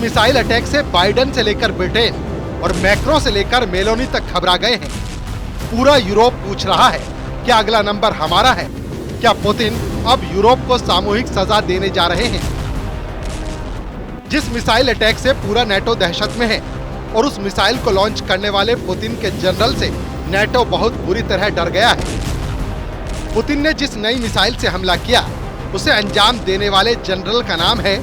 Missile attack से Biden से लेकर ब्रिटेन और मैक्रो से लेकर मेलोनी तक घबरा गए हैं। पूरा यूरोप पूछ रहा है, क्या अगला नंबर हमारा है? क्या पुतिन अब यूरोप को सामूहिक सजा देने जा रहे हैं? जिस मिसाइल अटैक से पूरा नेटो दहशत में है और उस मिसाइल को लॉन्च करने वाले पुतिन के जनरल से नेटो बहुत बुरी तरह डर गया है। पुतिन ने जिस नई मिसाइल से हमला किया उसे अंजाम देने वाले जनरल का नाम है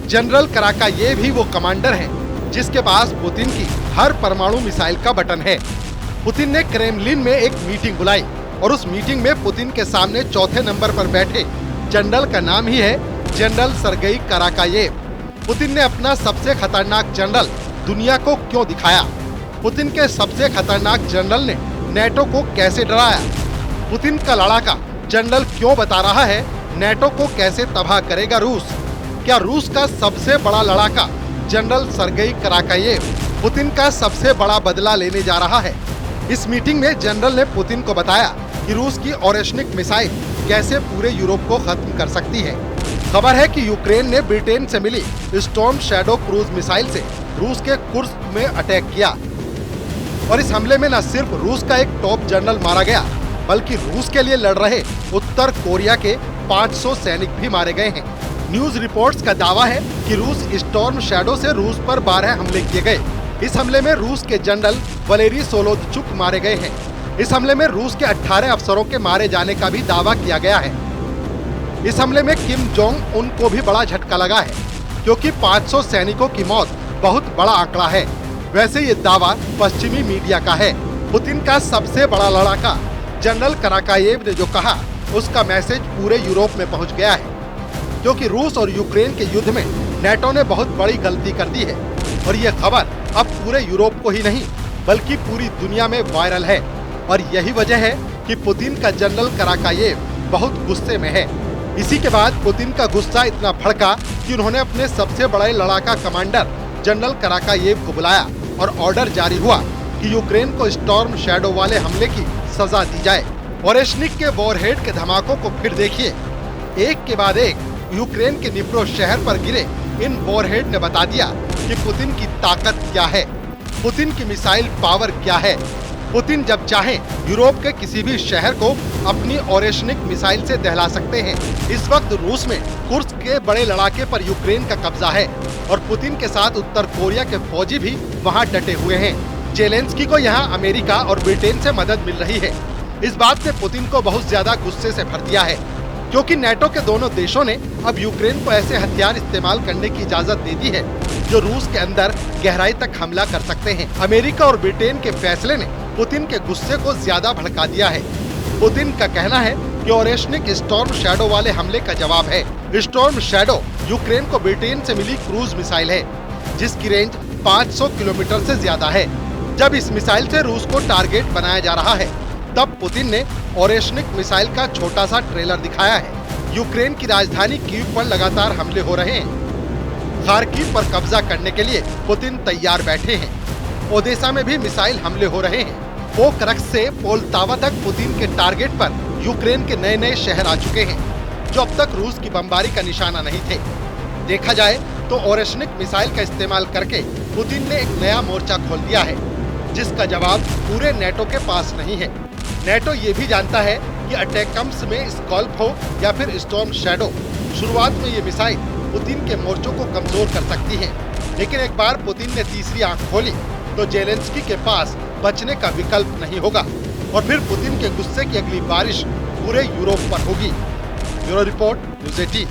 जनरल कराकायेव। ही वो कमांडर है जिसके पास पुतिन की हर परमाणु मिसाइल का बटन है। पुतिन ने क्रेमलिन में एक मीटिंग बुलाई और उस मीटिंग में पुतिन के सामने चौथे नंबर पर बैठे जनरल का नाम ही है जनरल सर्गेई कराकायेव। पुतिन ने अपना सबसे खतरनाक जनरल दुनिया को क्यों दिखाया? पुतिन के सबसे खतरनाक जनरल ने नेटो को कैसे डराया? पुतिन का लड़ाका जनरल क्यों बता रहा है नेटो को कैसे तबाह करेगा रूस? क्या रूस का सबसे बड़ा लड़ाका जनरल सर्गेई कराकायेव पुतिन का सबसे बड़ा बदला लेने जा रहा है? इस मीटिंग में जनरल ने पुतिन को बताया कि रूस की ओरेशनिक मिसाइल कैसे पूरे यूरोप को खत्म कर सकती है। खबर है कि यूक्रेन ने ब्रिटेन से मिली स्टॉर्म शैडो क्रूज मिसाइल से रूस के कुर्स्क में अटैक किया और इस हमले में न सिर्फ रूस का एक टॉप जनरल मारा गया बल्कि रूस के लिए लड़ रहे उत्तर कोरिया के 500 सैनिक भी मारे गए हैं। न्यूज रिपोर्ट्स का दावा है कि रूस स्टॉर्म शैडो से रूस पर 12 हमले किए गए। इस हमले में रूस के जनरल वलेरी सोलोदचुक मारे गए हैं। इस हमले में रूस के 18 अफसरों के मारे जाने का भी दावा किया गया है। इस हमले में किम जोंग उन को भी बड़ा झटका लगा है क्योंकि 500 सैनिकों की मौत बहुत बड़ा आंकड़ा है। वैसे ये दावा पश्चिमी मीडिया का है। पुतिन का सबसे बड़ा लड़ाका जनरल कराकायेव ने जो कहा उसका मैसेज पूरे यूरोप में पहुंच गया है क्योंकि रूस और यूक्रेन के युद्ध में नेटो ने बहुत बड़ी गलती कर दी है और ये खबर अब पूरे यूरोप को ही नहीं बल्कि पूरी दुनिया में वायरल है। और यही वजह है कि पुतिन का जनरल कराकायेव बहुत गुस्से में है। इसी के बाद पुतिन का गुस्सा इतना भड़का कि उन्होंने अपने सबसे बड़े लड़ाका कमांडर जनरल कराकायेव को बुलाया और ऑर्डर जारी हुआ कि यूक्रेन को स्टॉर्म शैडो वाले हमले की सजा दी जाए। ओरेशनिक के वॉरहेड के धमाकों को फिर देखिए। एक के बाद एक यूक्रेन के निप्रो शहर पर गिरे इन वॉरहेड ने बता दिया कि पुतिन की ताकत क्या है, पुतिन की मिसाइल पावर क्या है। पुतिन जब चाहे यूरोप के किसी भी शहर को अपनी ओरेशनिक मिसाइल से दहला सकते हैं। इस वक्त रूस में कुर्स्क के बड़े लड़ाके पर यूक्रेन का कब्जा है और पुतिन के साथ उत्तर कोरिया के फौजी भी वहां डटे हुए हैं। जेलेंस्की को यहां अमेरिका और ब्रिटेन से मदद मिल रही है। इस बात ने पुतिन को बहुत ज्यादा गुस्से से भर दिया है क्योंकि नेटो के दोनों देशों ने अब यूक्रेन को ऐसे हथियार इस्तेमाल करने की इजाजत दे दी है जो रूस के अंदर गहराई तक हमला कर सकते हैं। अमेरिका और ब्रिटेन के फैसले ने पुतिन के गुस्से को ज्यादा भड़का दिया है। पुतिन का कहना है कि ओरेशनिक स्टॉर्म शैडो वाले हमले का जवाब है। स्टॉर्म शैडो यूक्रेन को ब्रिटेन से मिली क्रूज मिसाइल है जिसकी रेंज 500 किलोमीटर से ज्यादा है। जब इस मिसाइल से रूस को टारगेट बनाया जा रहा है तब पुतिन ने ओरेशनिक मिसाइल का छोटा सा ट्रेलर दिखाया है। यूक्रेन की राजधानी कीव पर लगातार हमले हो रहे हैं। खार्किव पर कब्जा करने के लिए पुतिन तैयार बैठे हैं। ओदेसा में भी मिसाइल हमले हो रहे हैं। पोक्रक्स से पोलतावा तक पुतिन के टारगेट पर यूक्रेन के नए नए शहर आ चुके हैं जो अब तक रूस की बमबारी का निशाना नहीं थे। देखा जाए तो ओरेशनिक मिसाइल का इस्तेमाल करके पुतिन ने एक नया मोर्चा खोल दिया है जिसका जवाब पूरे नेटो के पास नहीं है। नेटो ये भी जानता है कि अटैकम्स में स्कॉल्प हो या फिर स्टॉर्म शैडो, शुरुआत में ये मिसाइल पुतिन के मोर्चों को कमजोर कर सकती है, लेकिन एक बार पुतिन ने तीसरी आंख खोली तो जेलेंस्की के पास बचने का विकल्प नहीं होगा और फिर पुतिन के गुस्से की अगली बारिश पूरे यूरोप पर होगी। Bureau report, news 18।